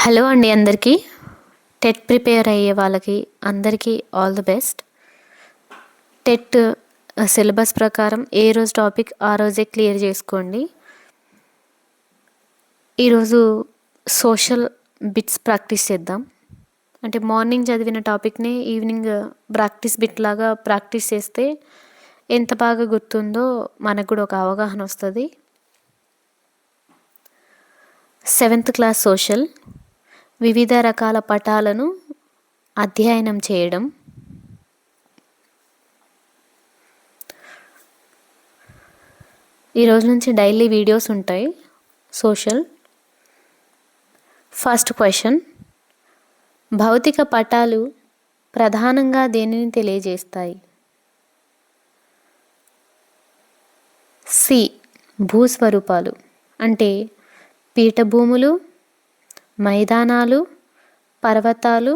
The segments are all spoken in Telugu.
హలో అండి అందరికీ. టెట్ ప్రిపేర్ అయ్యే వాళ్ళకి అందరికీ all the best. TET syllabus ప్రకారం ఏ రోజు టాపిక్ ఆ రోజే క్లియర్ చేసుకోండి. ఈరోజు సోషల్ బిట్స్ ప్రాక్టీస్ చేద్దాం. అంటే మార్నింగ్ చదివిన టాపిక్ని ఈవినింగ్ ప్రాక్టీస్ బిట్ లాగా ప్రాక్టీస్ చేస్తే ఎంత బాగా గుర్తుందో మనకు కూడా ఒక అవగాహన వస్తుంది. 7th క్లాస్ సోషల్ వివిధ రకాల పటాలను అధ్యయనం చేయడం. ఈరోజు నుంచి డైలీ వీడియోస్ ఉంటాయి సోషల్. ఫస్ట్ క్వశ్చన్, భౌతిక పటాలు ప్రధానంగా దేనిని తెలియజేస్తాయి? సి, భూస్వరూపాలు అంటే పీఠభూములు, మైదానాలు, పర్వతాలు,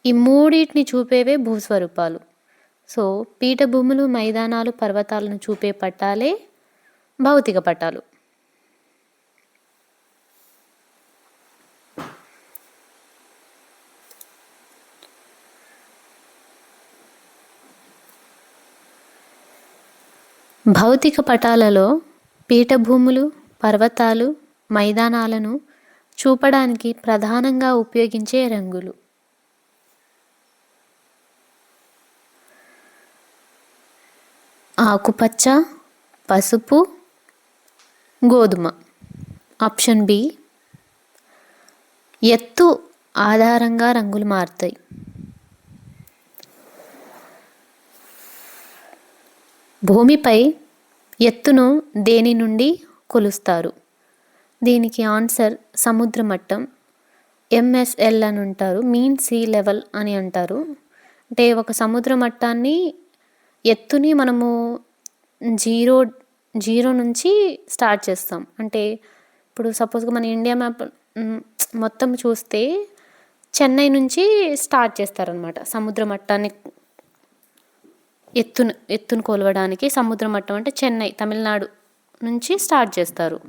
ఈ మూడింటిని చూపేవే భూస్వరూపాలు. సో పీఠభూములు, మైదానాలు, పర్వతాలను చూపే పటాలే భౌతిక పటాలు. భౌతిక పటాలలో పీఠభూములు, పర్వతాలు, మైదానాలను చూపడానికి ప్రధానంగా ఉపయోగించే రంగులు: ఆకుపచ్చ, పసుపు, గోధుమ. Option B. ఎత్తు ఆధారంగా రంగులు మారుతాయి. భూమిపై ఎత్తును దేని నుండి కొలుస్తారు? దీనికి ఆన్సర్ సముద్ర మట్టం, MSL అని అంటారు, మీన్ సీ లెవెల్ అని అంటారు. అంటే ఒక సముద్ర మట్టాన్ని ఎత్తుని మనము జీరో నుంచి స్టార్ట్ చేస్తాం. అంటే ఇప్పుడు సపోజ్గా మన ఇండియా మ్యాప్ మొత్తం చూస్తే చెన్నై నుంచి స్టార్ట్ చేస్తారనమాట. సముద్ర మట్టాన్ని ఎత్తును కొలవడానికి సముద్ర మట్టం అంటే చెన్నై, తమిళనాడు నుంచి స్టార్ట్ చేస్తారు.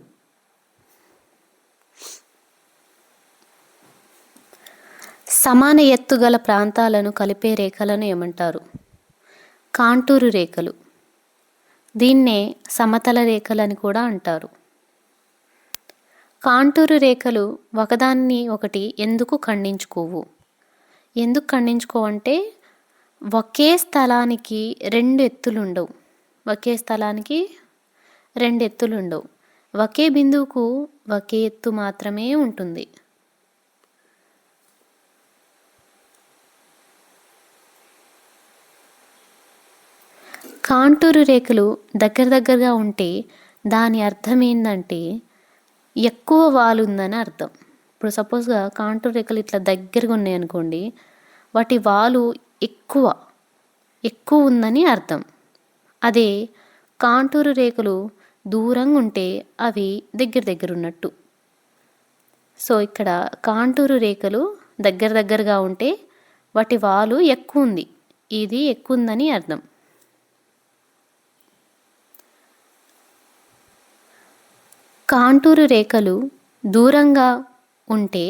సమాన ఎత్తు గల ప్రాంతాలను కలిపే రేఖలను ఏమంటారు? కాంటూరు రేఖలు. దీన్నే సమతల రేఖలని కూడా అంటారు. కాంటూరు రేఖలు ఒకదాన్ని ఒకటి ఎందుకు ఖండించుకోవు? ఎందుకు ఖండించుకోవంటే ఒకే స్థలానికి రెండు ఎత్తులు ఉండవు. ఒకే బిందువుకు ఒకే ఎత్తు మాత్రమే ఉంటుంది. కాంటూరు రేఖలు దగ్గరగా ఉంటే దాని అర్థం ఏంటంటే ఎక్కువ వాలు ఉందని అర్థం. ఇప్పుడు సపోజ్గా కాంటూరు రేఖలు ఇట్లా దగ్గరగా ఉన్నాయి అనుకోండి, వాటి వాలు ఎక్కువ ఉందని అర్థం. అదే కాంటూరు రేఖలు దూరంగా ఉంటే అవి దగ్గర ఉన్నట్టు. సో ఇక్కడ కాంటూరు రేఖలు దగ్గరగా ఉంటే వాటి వాలు ఎక్కువ ఉంది, ఇది ఎక్కువ ఉందని అర్థం. కాంటూరు రేఖలు దూరంగా ఉంటే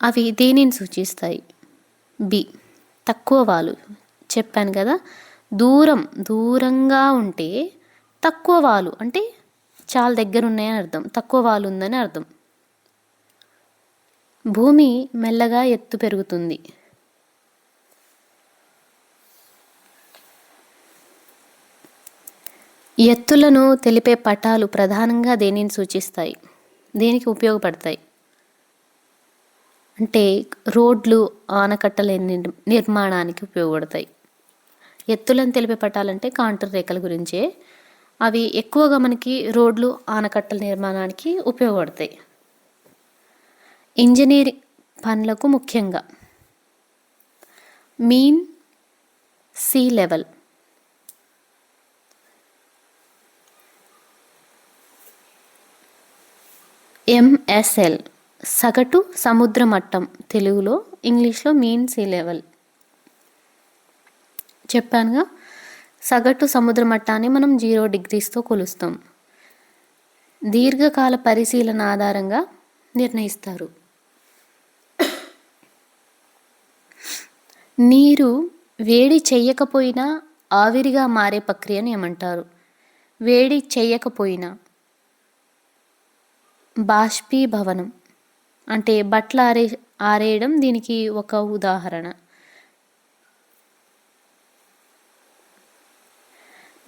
అవి దేనిని సూచిస్తాయి? బి, తక్కువ వాలు. చెప్పాను కదా, దూరంగా ఉంటే తక్కువ వాలు అంటే చాలా దగ్గర ఉన్నాయని అర్థం, తక్కువ వాలు ఉందని అర్థం. భూమి మెల్లగా ఎత్తు పెరుగుతుంది. ఎత్తులను తెలిపే పటాలు ప్రధానంగా దేనిని సూచిస్తాయి? దేనికి ఉపయోగపడతాయి? అంటే రోడ్లు, ఆనకట్టల నిర్మాణానికి ఉపయోగపడతాయి. ఎత్తులను తెలిపే పటాలంటే కాంటూరు రేఖల గురించే. అవి ఎక్కువగా మనకి రోడ్లు, ఆనకట్టల నిర్మాణానికి ఉపయోగపడతాయి. ఇంజనీరింగ్ పనులకు ముఖ్యంగా మీన్ సీ లెవెల్, MSL సగటు సముద్ర మట్టం, తెలుగులో, ఇంగ్లీష్లో మీన్ సీ లెవెల్. చెప్పానుగా, సగటు సముద్ర మట్టాన్ని మనం 0 degreesతో కొలుస్తాం. దీర్ఘకాల పరిశీలన ఆధారంగా నిర్ణయిస్తారు. నీరు వేడి చెయ్యకపోయినా ఆవిరిగా మారే ప్రక్రియను ఏమంటారు? వేడి చెయ్యకపోయినా బాష్పీభవనం. అంటే బట్టలు ఆరేయడం దీనికి ఒక ఉదాహరణ.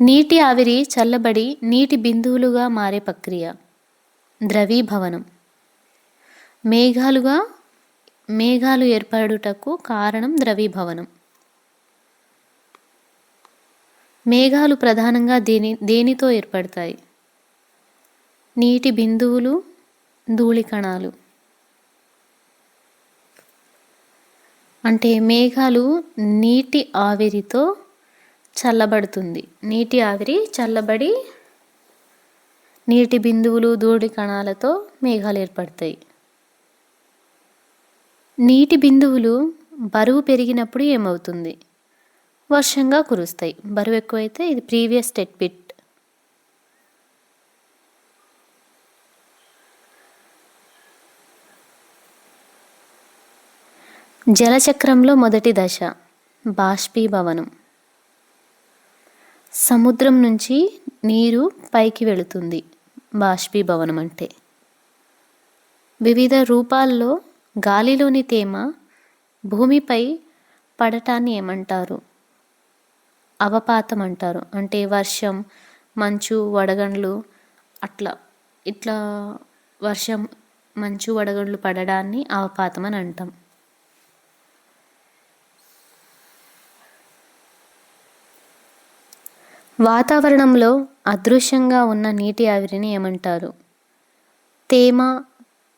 నీటి ఆవిరి చల్లబడి నీటి బిందువులుగా మారే ప్రక్రియ ద్రవీభవనం. మేఘాలు ఏర్పడుటకు కారణం ద్రవీభవనం. మేఘాలు ప్రధానంగా దేనితో ఏర్పడతాయి? నీటి బిందువులు, ధూళికణాలు. అంటే మేఘాలు నీటి ఆవిరితో చల్లబడుతుంది. నీటి ఆవిరి చల్లబడి నీటి బిందువులు, ధూళికణాలతో మేఘాలు ఏర్పడతాయి. నీటి బిందువులు బరువు పెరిగినప్పుడు ఏమవుతుంది? వర్షంగా కురుస్తాయి. బరువు ఎక్కువైతే ఇది ప్రీవియస్ స్టేట్మెంట్. జలచక్రంలో మొదటి దశ బాష్పీభవనం. సముద్రం నుంచి నీరు పైకి వెళుతుంది బాష్పీభవనం అంటే. వివిధ రూపాల్లో గాలిలోని తేమ భూమిపై పడటాన్ని ఏమంటారు? అవపాతం అంటారు. అంటే వర్షం, మంచు, వడగండ్లు ఇట్లా వర్షం, మంచు, వడగండ్లు పడడాన్ని అవపాతం అని అంటాం. వాతావరణంలో అదృశ్యంగా ఉన్న నీటి ఆవిరిని ఏమంటారు? తేమ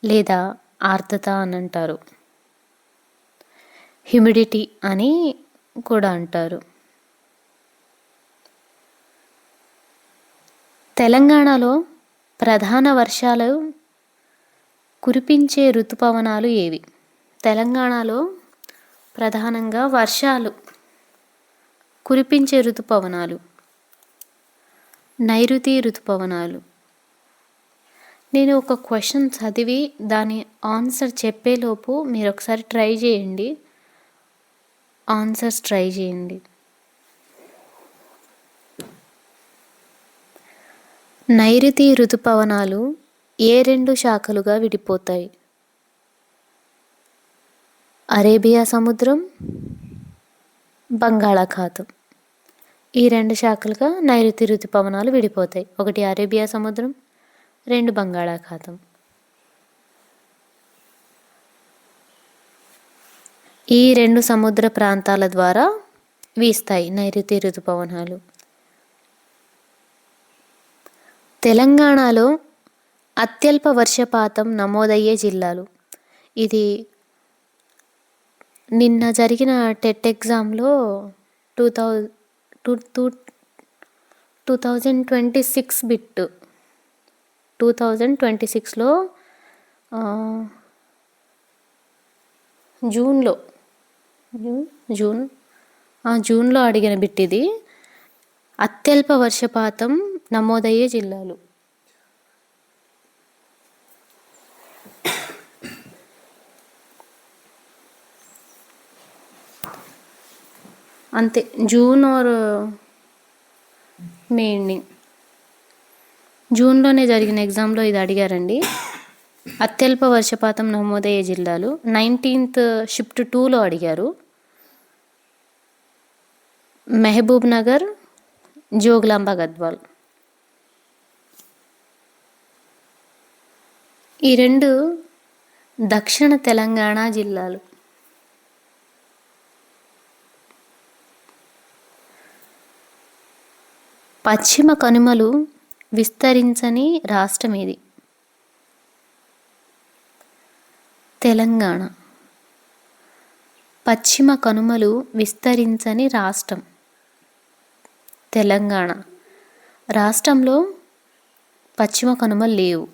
లేదా ఆర్ద్రత అని అంటారు. హ్యూమిడిటీ అని కూడా అంటారు. తెలంగాణలో ప్రధాన వర్షాలు కురిపించే ఋతుపవనాలు ఏవి? తెలంగాణలో ప్రధానంగా వర్షాలు కురిపించే ఋతుపవనాలు నైరుతి ఋతుపవనాలు. నేను ఒక క్వశ్చన్ చదివి దాని ఆన్సర్ చెప్పేలోపు మీరు ఒకసారి ట్రై చేయండి. ఆన్సర్స్ ట్రై చేయండి. నైరుతి ఋతుపవనాలు ఏ రెండు శాఖలుగా విడిపోతాయి? అరేబియా సముద్రం, బంగాళాఖాతం. ఈ రెండు శాఖలుగా నైరుతి ఋతుపవనాలు విడిపోతాయి. ఒకటి అరేబియా సముద్రం, రెండు బంగాళాఖాతం. ఈ రెండు సముద్ర ప్రాంతాల ద్వారా వీస్తాయి నైరుతి ఋతుపవనాలు. తెలంగాణలో అత్యల్ప వర్షపాతం నమోదయ్యే జిల్లాలు. ఇది నిన్న జరిగిన టెట్ ఎగ్జామ్లో 2026 బిట్ 2026లో జూన్లో అడిగిన బిట్ ఇది. అత్యల్ప వర్షపాతం నమోదయ్యే జిల్లాలు. అంతే, జూన్ ఆర్ మే ఎండింగ్, జూన్లోనే జరిగిన ఎగ్జామ్లో ఇది అడిగారండి. అత్యల్ప వర్షపాతం నమోదయ్యే జిల్లాలు 19th షిఫ్ట్ 2లో అడిగారు. మహబూబ్ నగర్, జోగులాంబ గద్వాల్. ఈ రెండు దక్షిణ తెలంగాణ జిల్లాలు. పశ్చిమ కనుమలు విస్తరించని రాష్ట్రం ఏది? తెలంగాణ. పశ్చిమ కనుమలు విస్తరించని రాష్ట్రం తెలంగాణ. రాష్ట్రంలో పశ్చిమ కనుమలు లేవు.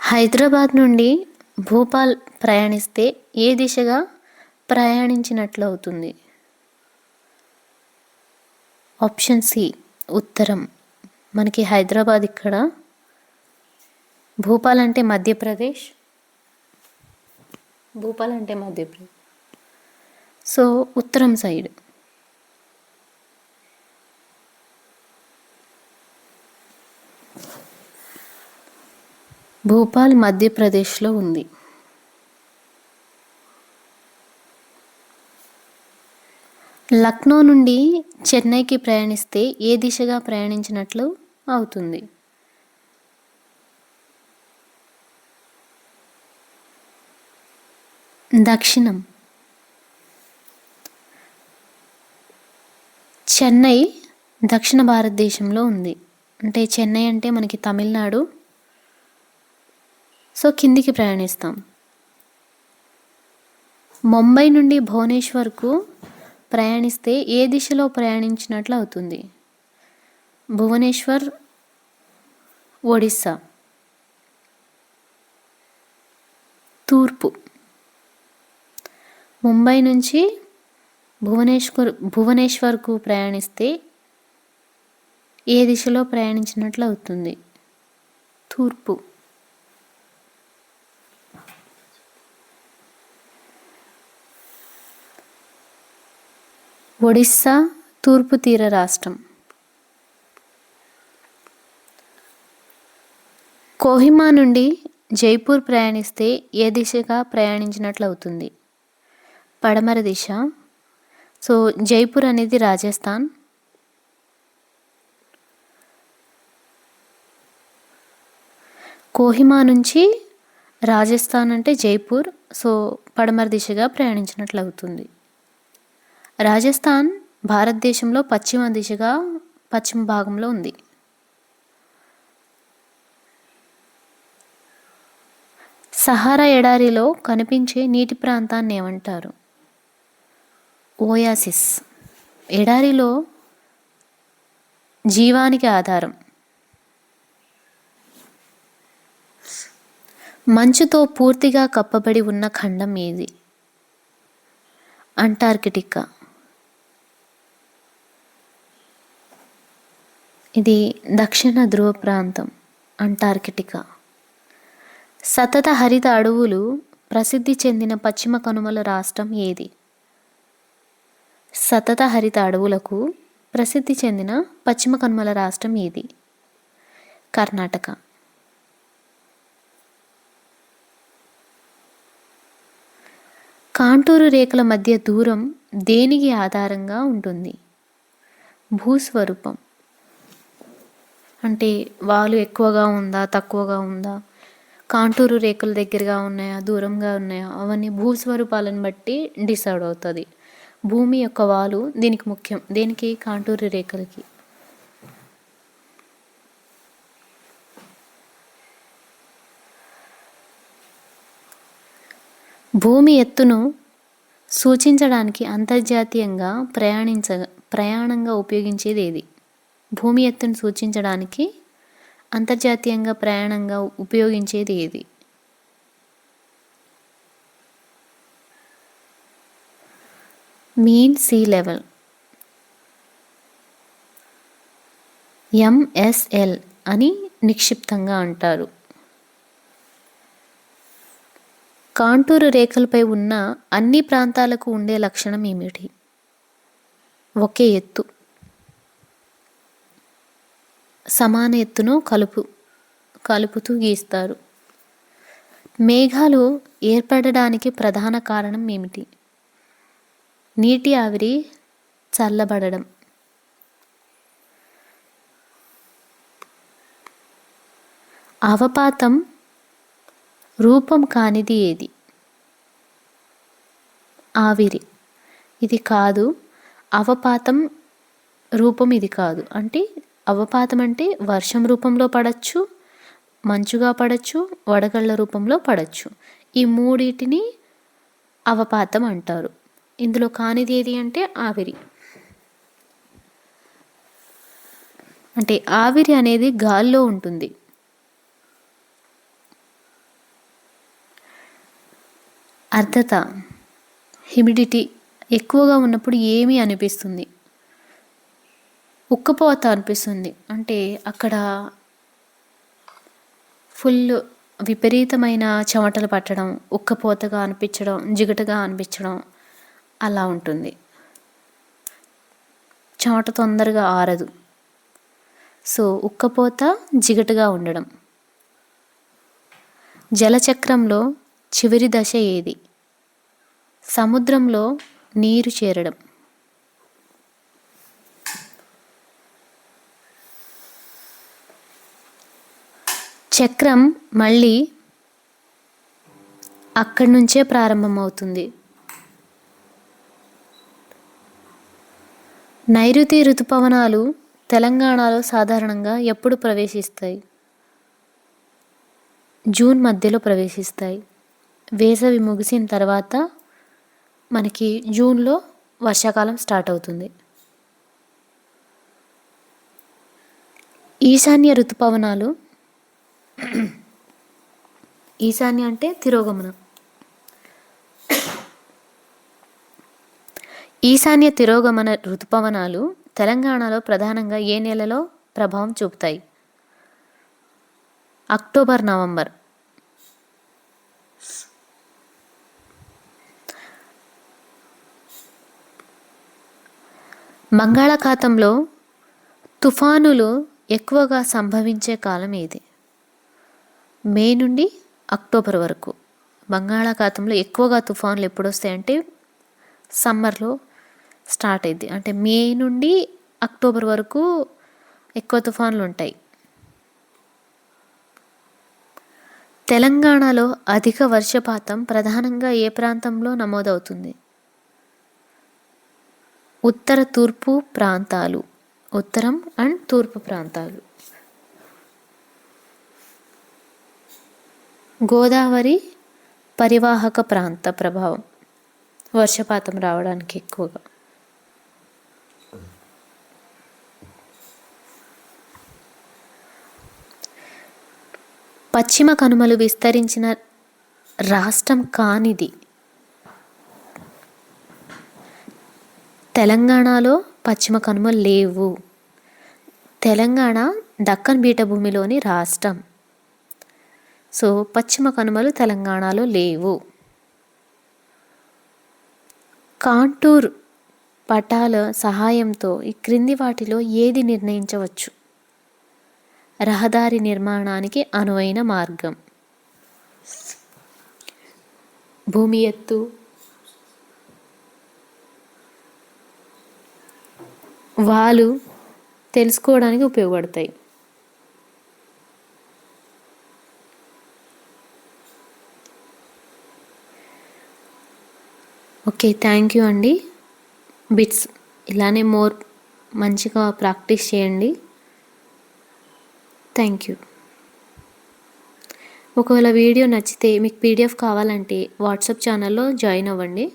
హైదరాబాద్ నుండి భోపాల్ ప్రయాణిస్తే ఏ దిశగా ప్రయాణించినట్లు అవుతుంది? ఆప్షన్ సి ఉత్తరం. మనకి హైదరాబాద్ ఇక్కడ, భూపాల్ అంటే మధ్యప్రదేశ్, సో ఉత్తరం సైడ్. భూపాల్ మధ్యప్రదేశ్లో ఉంది. లక్నో నుండి చెన్నైకి ప్రయాణిస్తే ఏ దిశగా ప్రయాణించినట్లు అవుతుంది? దక్షిణం. చెన్నై దక్షిణ భారతదేశంలో ఉంది. అంటే చెన్నై అంటే మనకి తమిళనాడు, సో కిందికి ప్రయాణిస్తాం. ముంబై నుండి భువనేశ్వర్కు ప్రయాణిస్తే ఏ దిశలో ప్రయాణించినట్లు అవుతుంది? భువనేశ్వర్ ఒడిస్సా. తూర్పు. ముంబై నుంచి భువనేశ్వర్కు ప్రయాణిస్తే ఏ దిశలో ప్రయాణించినట్లు అవుతుంది? తూర్పు. ఒడిస్సా తూర్పు తీర రాష్ట్రం. కోహిమా నుండి జైపూర్ ప్రయాణిస్తే ఏ దిశగా ప్రయాణించినట్లు అవుతుంది? పడమర దిశ. సో జైపూర్ అనేది రాజస్థాన్. కోహిమా నుంచి రాజస్థాన్ అంటే జైపూర్, సో పడమర దిశగా ప్రయాణించినట్లు అవుతుంది. రాజస్థాన్ భారతదేశంలో పశ్చిమ భాగంలో ఉంది. సహారా ఎడారిలో కనిపించే నీటి ప్రాంతాన్ని ఏమంటారు? ఓయాసిస్. ఎడారిలో జీవానికి ఆధారం. మంచుతో పూర్తిగా కప్పబడి ఉన్న ఖండం ఏది? అంటార్కిటికా. ఇది దక్షిణ ధ్రువ ప్రాంతం, అంటార్కిటికా. సతత హరిత అడవులు ప్రసిద్ధి చెందిన పశ్చిమ కనుమల రాష్ట్రం ఏది? సతత హరిత అడవులకు ప్రసిద్ధి చెందిన పశ్చిమ కనుమల రాష్ట్రం ఏది? కర్ణాటక. కాంటూరు రేఖల మధ్య దూరం దేనికి ఆధారంగా ఉంటుంది? భూస్వరూపం. అంటే వాలు ఎక్కువగా ఉందా, తక్కువగా ఉందా, కాంటూరు రేఖలు దగ్గరగా ఉన్నాయా, దూరంగా ఉన్నాయా, అవన్నీ భూస్వరూపాలను బట్టి డిసైడ్ అవుతుంది. భూమి యొక్క వాలు దీనికి ముఖ్యం. దేనికి? కాంటూరు రేఖలకి. భూమి ఎత్తును సూచించడానికి అంతర్జాతీయంగా ప్రయాణంగా ఉపయోగించేది ఏది? భూమి ఎత్తును సూచించడానికి అంతర్జాతీయంగా ప్రయాణంగా ఉపయోగించేది ఏది? మీన్ సీ లెవెల్, MSL అని నిక్షిప్తంగా అంటారు. కాంటూరు రేఖలపై ఉన్న అన్ని ప్రాంతాలకు ఉండే లక్షణం ఏమిటి? ఒకే ఎత్తు. సమాన ఎత్తును కలుపుతూ గీస్తారు. మేఘాలు ఏర్పడడానికి ప్రధాన కారణం ఏమిటి? నీటి ఆవిరి చల్లబడడం. అవపాతం రూపం కానిది ఏది? ఆవిరి. ఇది కాదు. అవపాతం రూపం ఇది కాదు. అంటే అవపాతం అంటే వర్షం రూపంలో పడచ్చు, మంచుగా పడచ్చు, వడగళ్ళ రూపంలో పడచ్చు. ఈ మూడింటిని అవపాతం అంటారు. ఇందులో కానిది ఏది అంటే ఆవిరి. అంటే ఆవిరి అనేది గాల్లో ఉంటుంది. ఆర్ద్రత, హ్యూమిడిటీ ఎక్కువగా ఉన్నప్పుడు ఏమి అనిపిస్తుంది? ఉక్కపోత అనిపిస్తుంది. అంటే అక్కడ ఫుల్ విపరీతమైన చెమటలు పట్టడం, ఉక్కపోతగా అనిపించడం, జిగటగా అనిపించడం అలా ఉంటుంది. చెమట తొందరగా ఆరదు. సో ఉక్కపోత, జిగటగా ఉండడం. జలచక్రంలో చివరి దశ ఏది? సముద్రంలో నీరు చేరడం. చక్రం మళ్ళీ అక్కడి నుంచే ప్రారంభమవుతుంది. నైరుతి ఋతుపవనాలు తెలంగాణలో సాధారణంగా ఎప్పుడు ప్రవేశిస్తాయి? జూన్ మధ్యలో ప్రవేశిస్తాయి. వేసవి ముగిసిన తర్వాత మనకి జూన్లో వర్షాకాలం స్టార్ట్ అవుతుంది. ఈశాన్య ఋతుపవనాలు, ఈశాన్య అంటే తిరోగమనం. ఈశాన్య తిరోగమన ఋతుపవనాలు తెలంగాణలో ప్రధానంగా ఏ నెలలో ప్రభావం చూపుతాయి? October, November. బంగాళాఖాతంలో తుఫానులు ఎక్కువగా సంభవించే కాలం ఏది? మే నుండి అక్టోబర్ వరకు. బంగాళాఖాతంలో ఎక్కువగా తుఫానులు ఎప్పుడు వస్తాయంటే సమ్మర్లో స్టార్ట్ అయింది. అంటే మే నుండి అక్టోబర్ వరకు ఎక్కువ తుఫాన్లు ఉంటాయి. తెలంగాణలో అధిక వర్షపాతం ప్రధానంగా ఏ ప్రాంతంలో నమోదవుతుంది? ఉత్తర తూర్పు ప్రాంతాలు. ఉత్తరం అండ్ తూర్పు ప్రాంతాలు. గోదావరి పరివాహక ప్రాంత ప్రభావం వర్షపాతం రావడానికి ఎక్కువగా. పశ్చిమ కనుమలు విస్తరించిన రాష్ట్రం కానిది? తెలంగాణలో పశ్చిమ కనుమలు లేవు. తెలంగాణ దక్కన్ పీఠభూమిలోని రాష్ట్రం. సో పశ్చిమ కనుమలు తెలంగాణలో లేవు. కాంటూర్ పటాల సహాయంతో ఈ క్రింది వాటిలో ఏది నిర్ణయించవచ్చు? రహదారి నిర్మాణానికి అనువైన మార్గం. భూమి ఎత్తు, వాలు తెలుసుకోవడానికి ఉపయోగపడతాయి. ఓకే, థ్యాంక్ యూ అండి. బిట్స్ ఇలానే మంచిగా ప్రాక్టీస్ చేయండి. Thank you. ఒకవేళ వీడియో నచ్చితే మీకు పీడిఎఫ్ కావాలంటే వాట్సాప్ ఛానల్లో జాయిన్ అవ్వండి.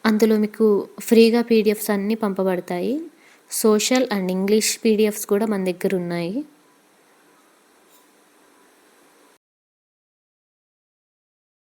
అందులో మీకు ఫ్రీగా పీడిఎఫ్స్ అన్నీ పంపబడతాయి. సోషల్ అండ్ ఇంగ్లీష్ పీడిఎఫ్స్ కూడా మన దగ్గర ఉన్నాయి.